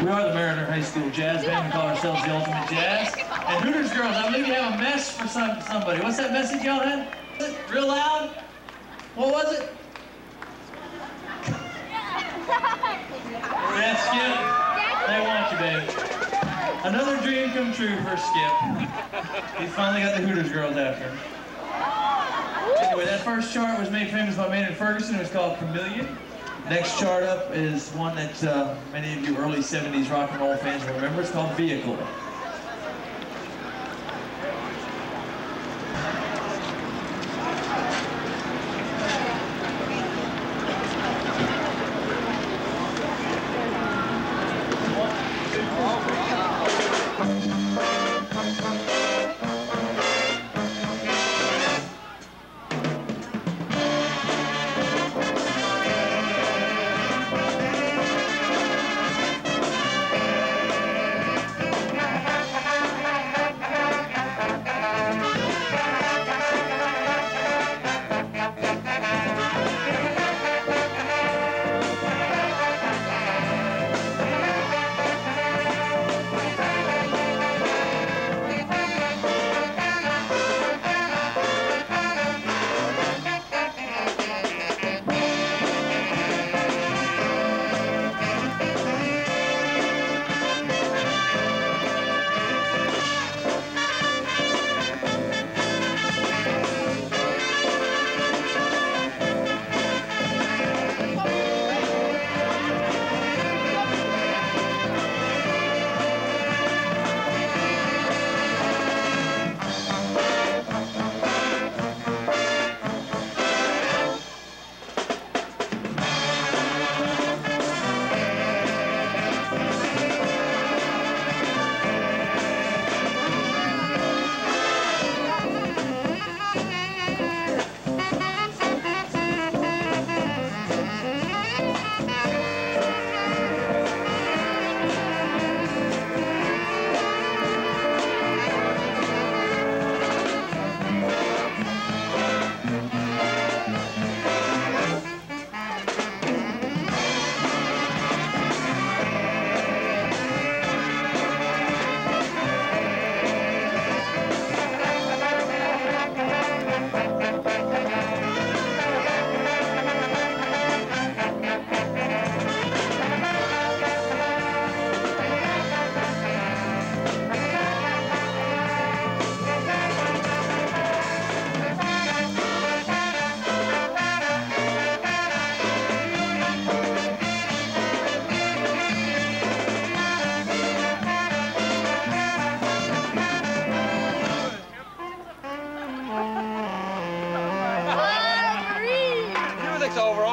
We are the Mariner High School Jazz Band. We call ourselves the Ultimate Jazz. And Hooters Girls, I believe you have a mess for somebody. What's that message y'all had? Real loud? What was it? Yeah, Skip. They want you, baby. Another dream come true for Skip. He finally got the Hooters Girls after him. Anyway, that first chart was made famous by Maynard Ferguson. It was called Chameleon. Next chart up is one that many of you early 70s rock and roll fans will remember. It's called Vehicle.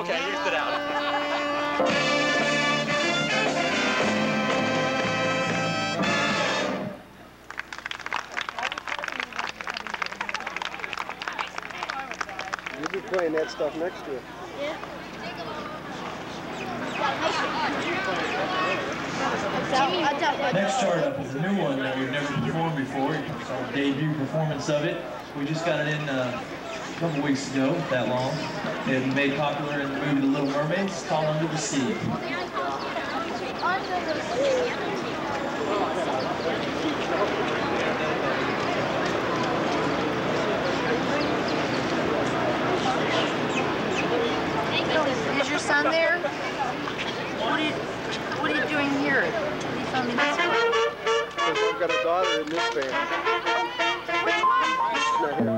Okay, you sit down. You'll be playing that stuff next year. Yeah. Next chart up is a new one that we've never performed before. It's our debut performance of it. We just got it in a couple weeks ago, that long. It was made popular in the movie The Little Mermaid. It's called Under the Sea. Is your son there? What are you doing here? What are you filming this for? Because I've got a daughter in this band. Which one? She's not here.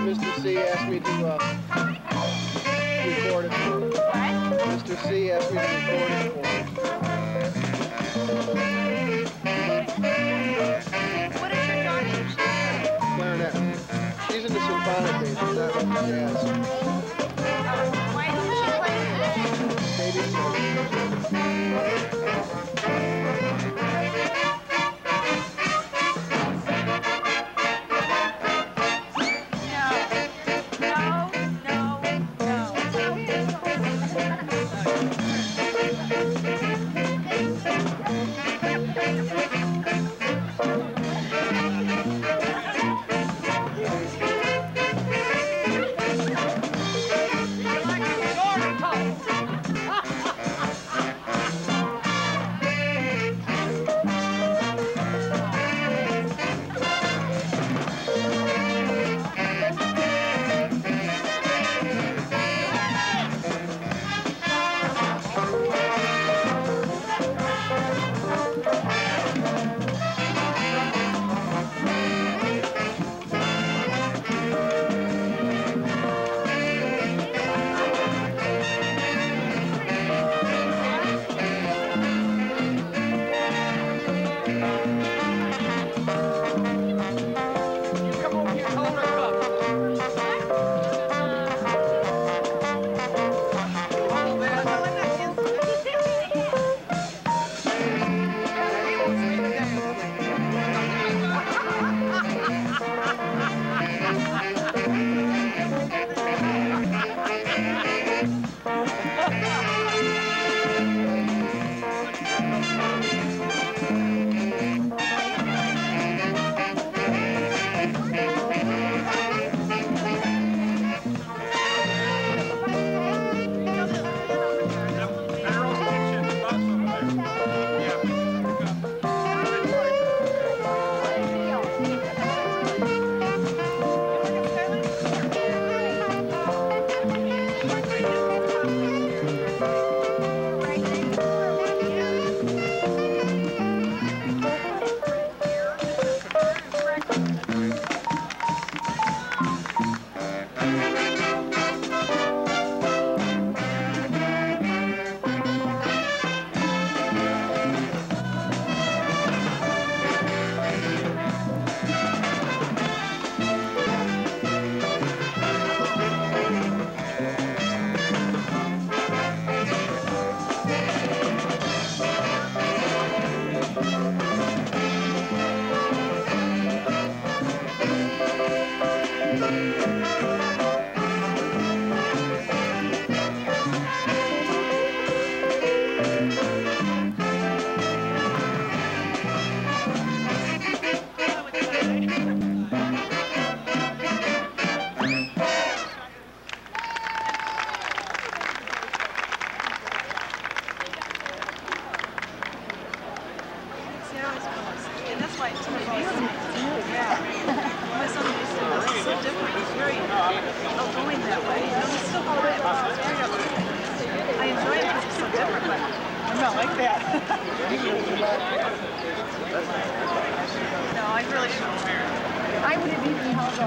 Mr. C asked me to record it for him. What? Mr. C asked me to record it for him. What is your daughter's? Clarinet. She's in the symphonic band. She's not in jazz. Why isn't she playing Maybe so. No.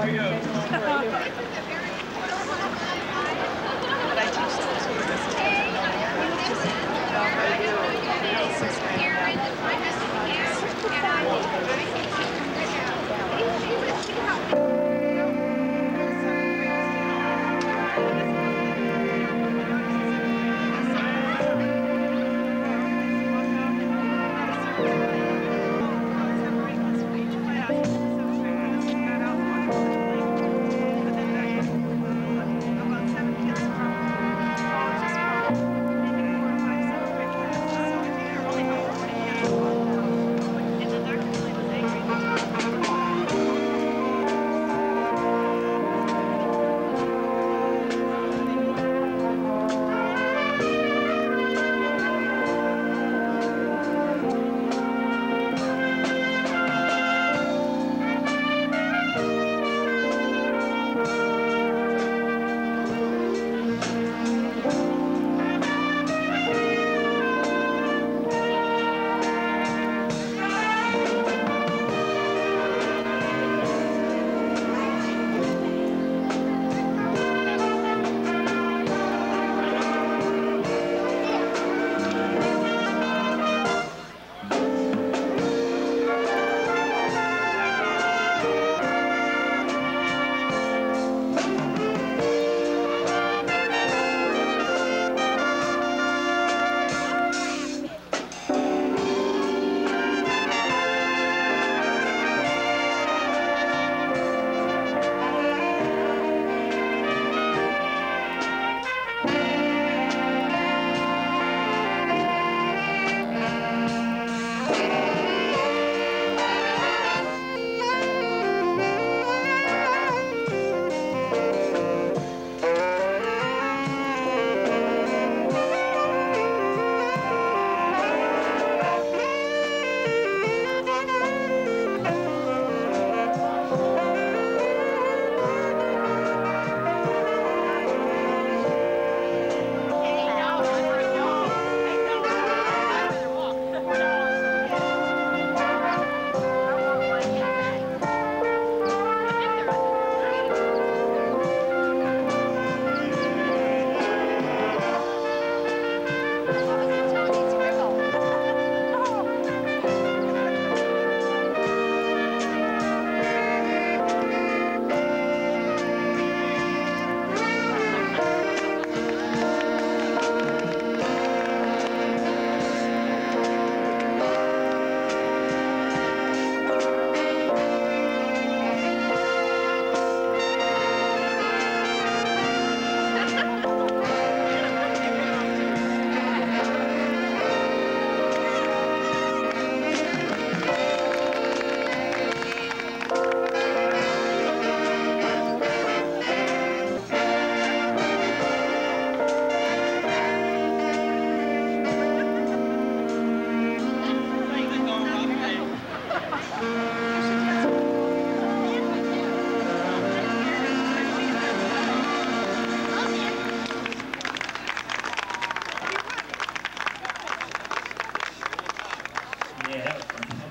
Here we go.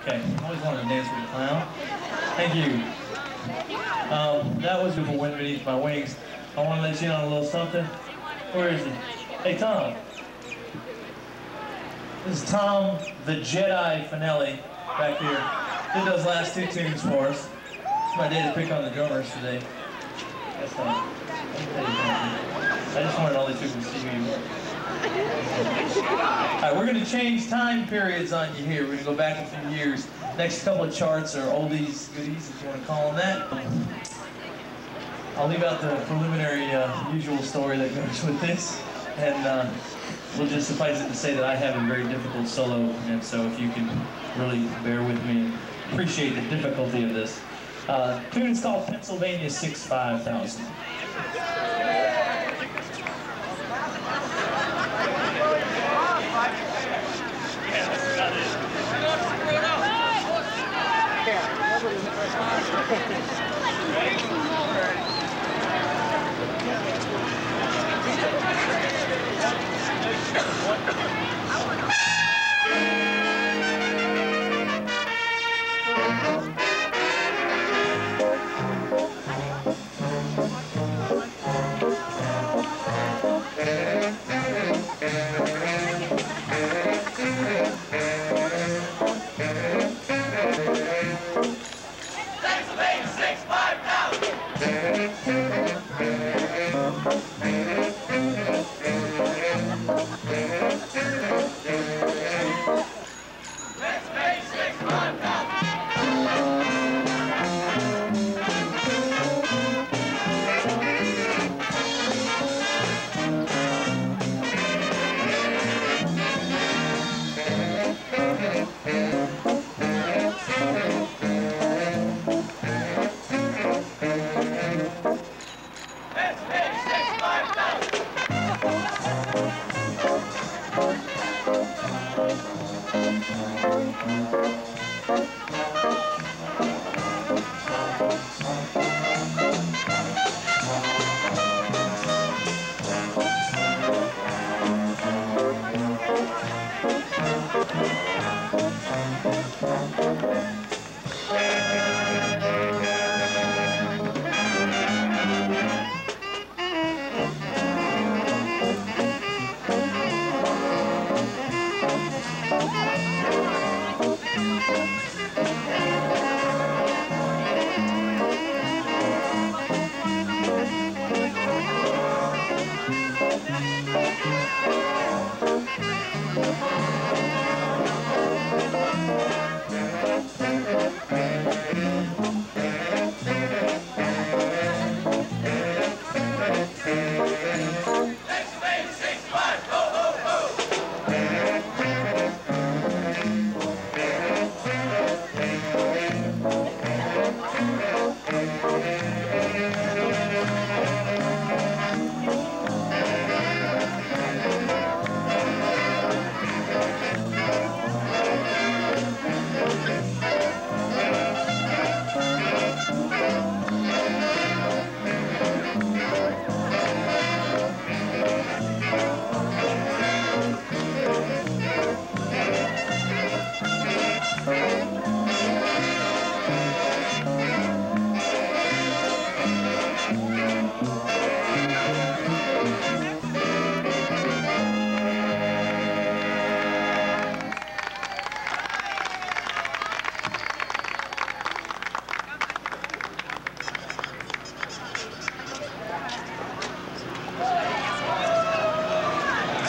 Okay, I always wanted to dance with a clown. Thank you. That was beautiful wind beneath my wings. I want to let you in on a little something. Where is he? Hey, Tom. This is Tom, the Jedi Finelli, back here. Did those last two tunes for us. It's my day to pick on the drummers today. That's fine. I just wanted all these people to see me work. Alright, we're going to change time periods on you here. We're going to go back a few years. Next couple of charts are oldies, goodies, if you want to call them that. I'll leave out the preliminary usual story that goes with this, and we'll just suffice it to say that I have a very difficult solo, and so if you can really bear with me and appreciate the difficulty of this. Tune is called Pennsylvania 65000.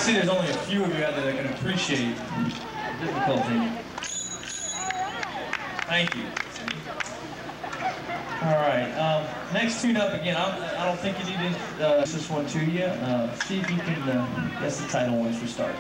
See, there's only a few of you out there that can appreciate the difficulty. Thank you. All right, next tune up again. I don't think you need to this one to you. See if you can guess the title once we start.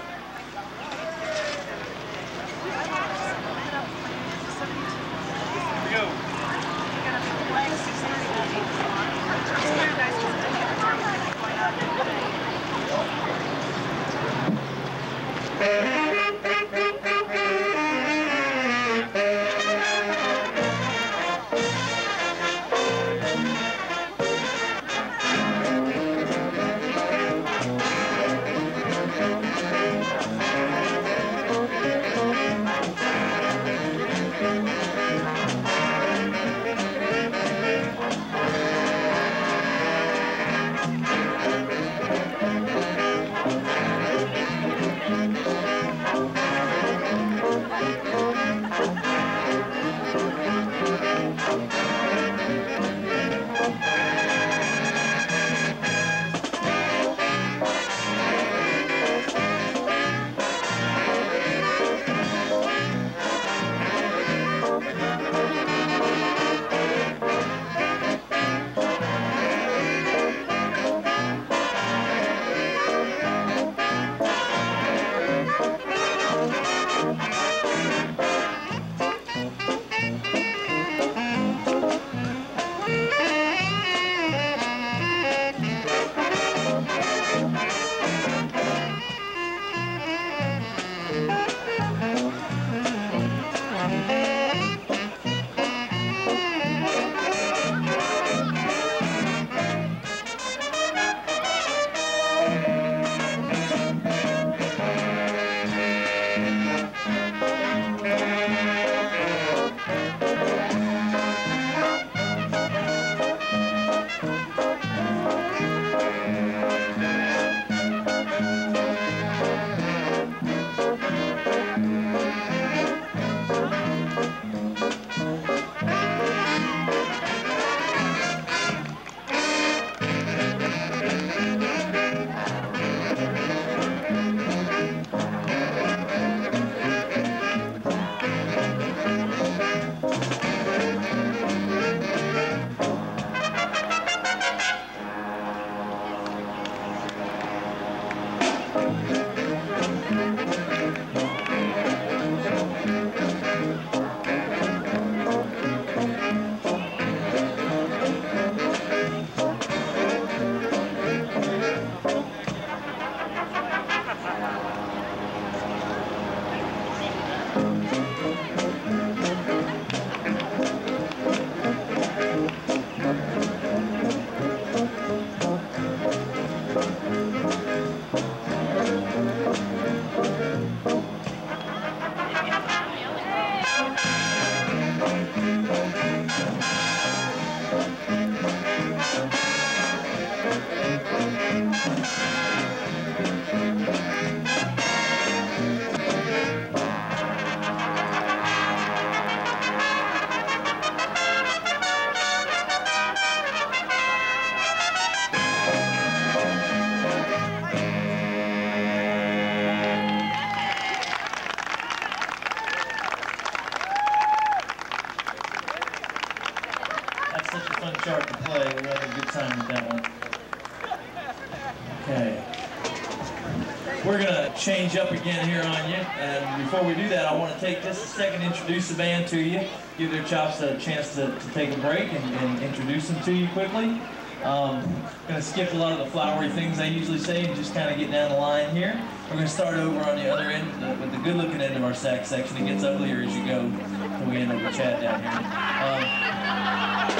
We're gonna change up again here on you, and before we do that, I want to take just a second to introduce the band to you, give their chops a chance to take a break and introduce them to you quickly. Gonna skip a lot of the flowery things I usually say and just kind of get down the line here. We're gonna start over on the other end, with the good-looking end of our sax section. It gets uglier as you go until we end up with Chad down here.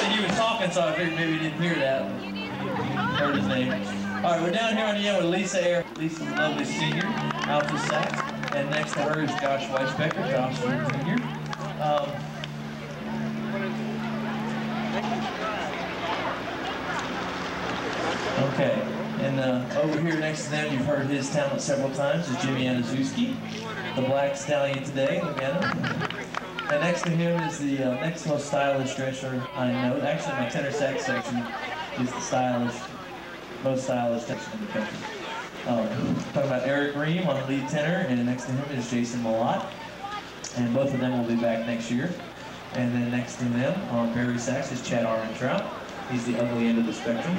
He was talking, so I figured maybe you didn't hear that. Heard his name. All right, we're down here on the end with Lisa Ayer. Lisa's a lovely senior, alto sax, and next to her is Josh Weisbecker, Josh Jr. Okay, and over here next to them, you've heard his talent several times, is Jimmy Aniszewski, the Black Stallion today. Look at him. And next to him is the next most stylish dresser I know. Actually, my tenor sax section is the most stylish section in the country. Talking about Eric Ream on the lead tenor, and next to him is Jason Malott. And both of them will be back next year. And then next to them on Barry sax is Chad Armentrout. He's the ugly end of the spectrum.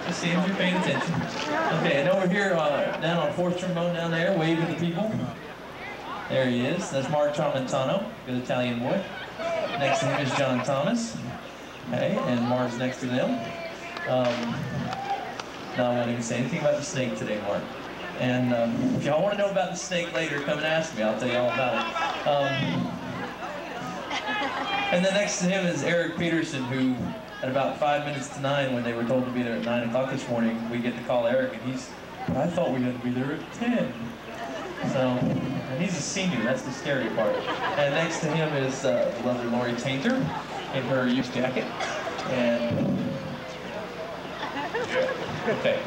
It seems you're paying attention. Okay, and over here, down on fourth trombone down there, waving to people. There he is. That's Mark Tramontano, good Italian boy. Next to him is John Thomas. Okay, and Mark's next to them. No, I won't even say anything about the snake today, Mark. And if y'all want to know about the snake later, come and ask me. I'll tell you all about it. And then next to him is Eric Peterson, who at about 5 minutes to 9, when they were told to be there at 9 o'clock this morning, we get to call Eric, and but I thought we had to be there at 10. So, and he's a senior, that's the scary part. And next to him is the lovely Lori Tainter in her youth jacket. And, okay.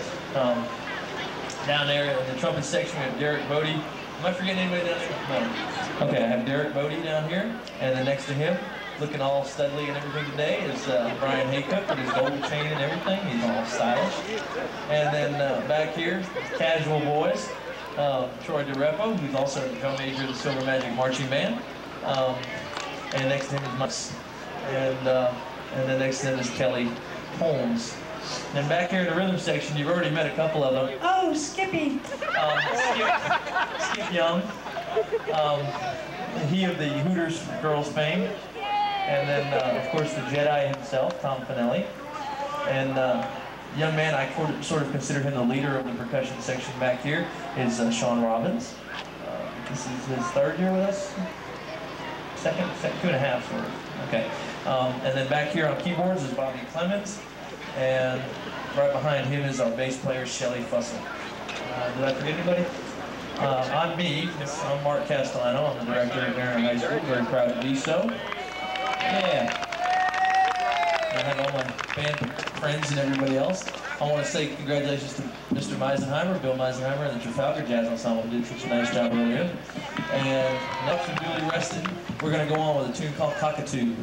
Down there in the trumpet section, we have Derek Bodie. Am I forgetting anybody down there? No. Okay, I have Derek Bodie down here, and then next to him, looking all studly and everything today, is Brian Haycock with his gold chain and everything. He's all stylish. And then back here, casual boys, Troy DeRepo, who's also a drum major of the Silver Magic Marching Band. And next to him is Mike. And then next to him is Kelly Holmes. And back here in the rhythm section, you've already met a couple of them. Oh, Skippy! Skip Young. He of the Hooters Girls fame. And then, of course, the Jedi himself, Tom Finelli. And young man, I sort of consider him the leader of the percussion section back here, is Sean Robbins. This is his third year with us? Second, 2.5, sort of. Okay. And then back here on keyboards is Bobby Clemens. And right behind him is our bass player, Shelly Fussell. Did I forget anybody? I'm me. I'm Mark Castellano. I'm the director of Marion High School. Very proud to be so. Yeah. I have all my band friends and everybody else. I want to say congratulations to Mr. Meisenheimer, Bill Meisenheimer, and the Trafalgar Jazz Ensemble who did such a nice job earlier. And next, we're duly rested. We're going to go on with a tune called Cockatoo.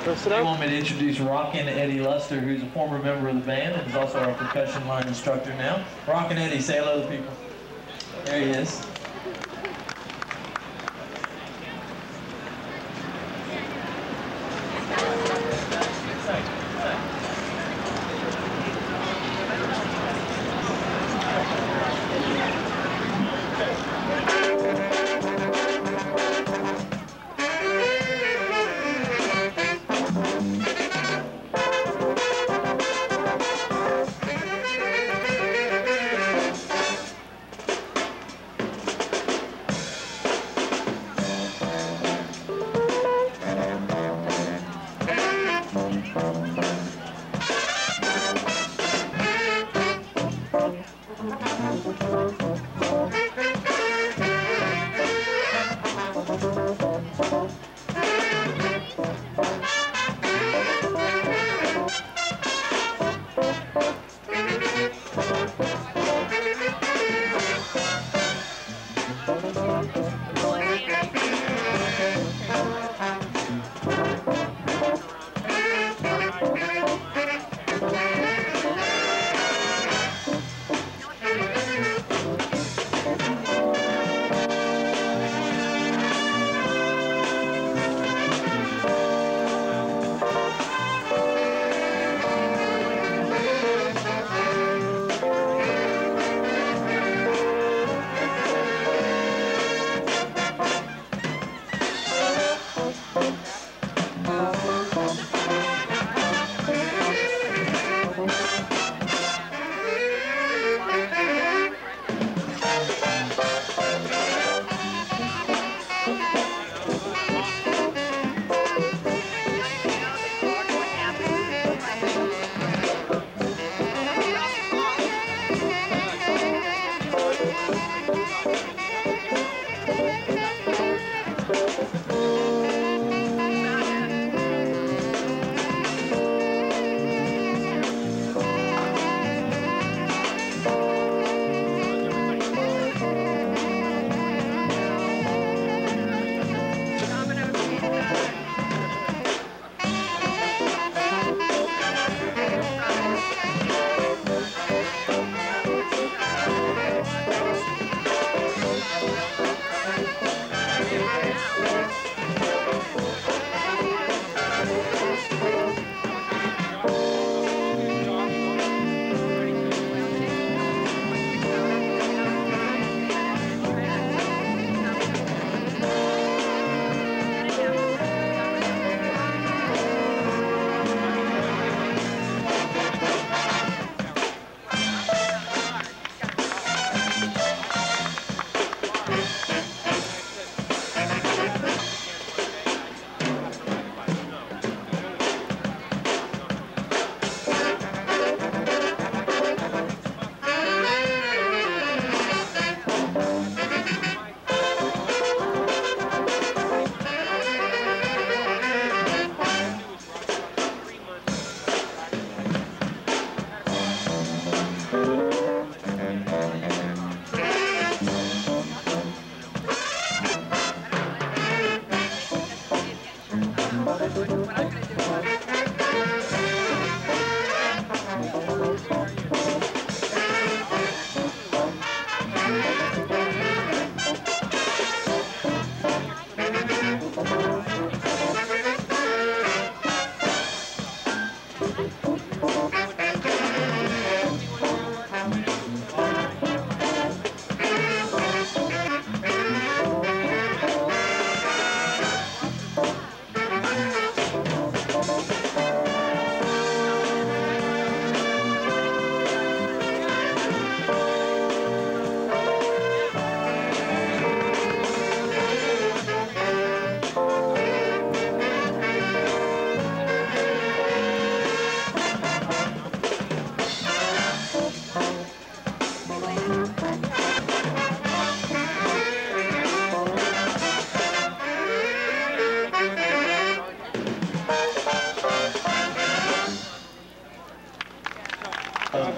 They want me to introduce Rockin' Eddie Luster, who's a former member of the band and is also our percussion line instructor now. Rockin' Eddie, say hello to people. There he is.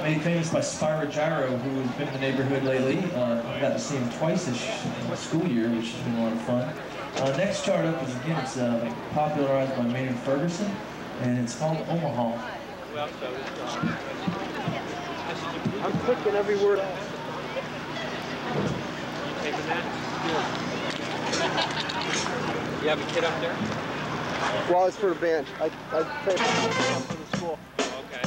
Made famous by Spyro Gyro, who has been in the neighborhood lately. I got to see him twice this school year, which has been a lot of fun. Next chart up is, again, it's popularized by Maynard Ferguson, and it's called Omaha. I'm clicking every word. You taking that? You have a kid up there? Well, it's for the band. I play for the school. Okay.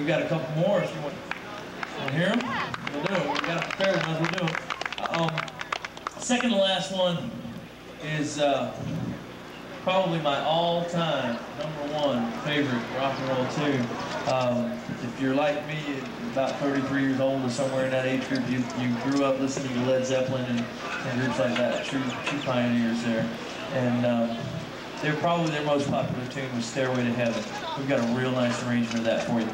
we've got a couple more if you want to hear them. We'll do it. We've got to prepare them as we do them. Second to last one is probably my all-time #1 favorite rock and roll tune. If you're like me, about 33 years old or somewhere in that age group, you grew up listening to Led Zeppelin and groups like that, true pioneers there. And they're probably their most popular tune was Stairway to Heaven. We've got a real nice arrangement of that for you.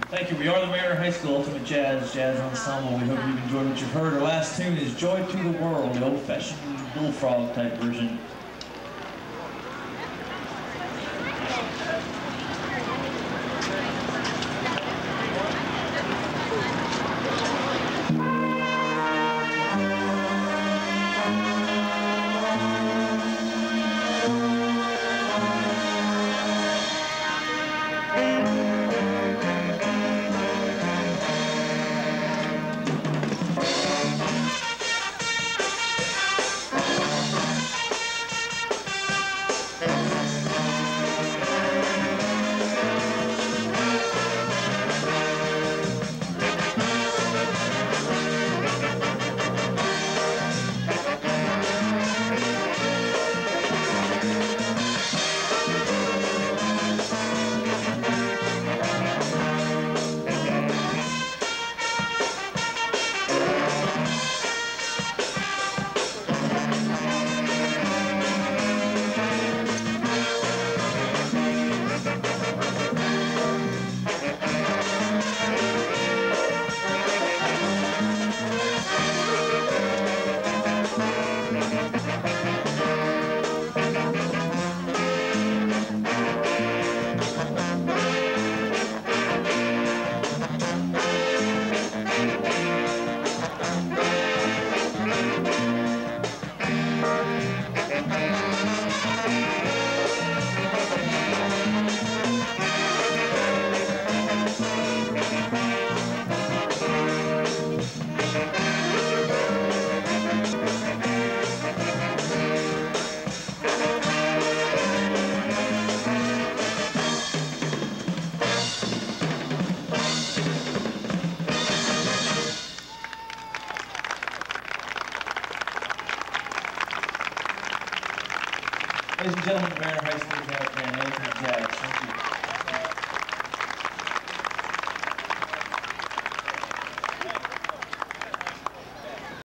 Thank you. We are the Mariner High School Ultimate Jazz Ensemble. We hope you've enjoyed what you've heard. Our last tune is Joy to the World, the old-fashioned bullfrog type version. Ladies and gentlemen, Mariner High School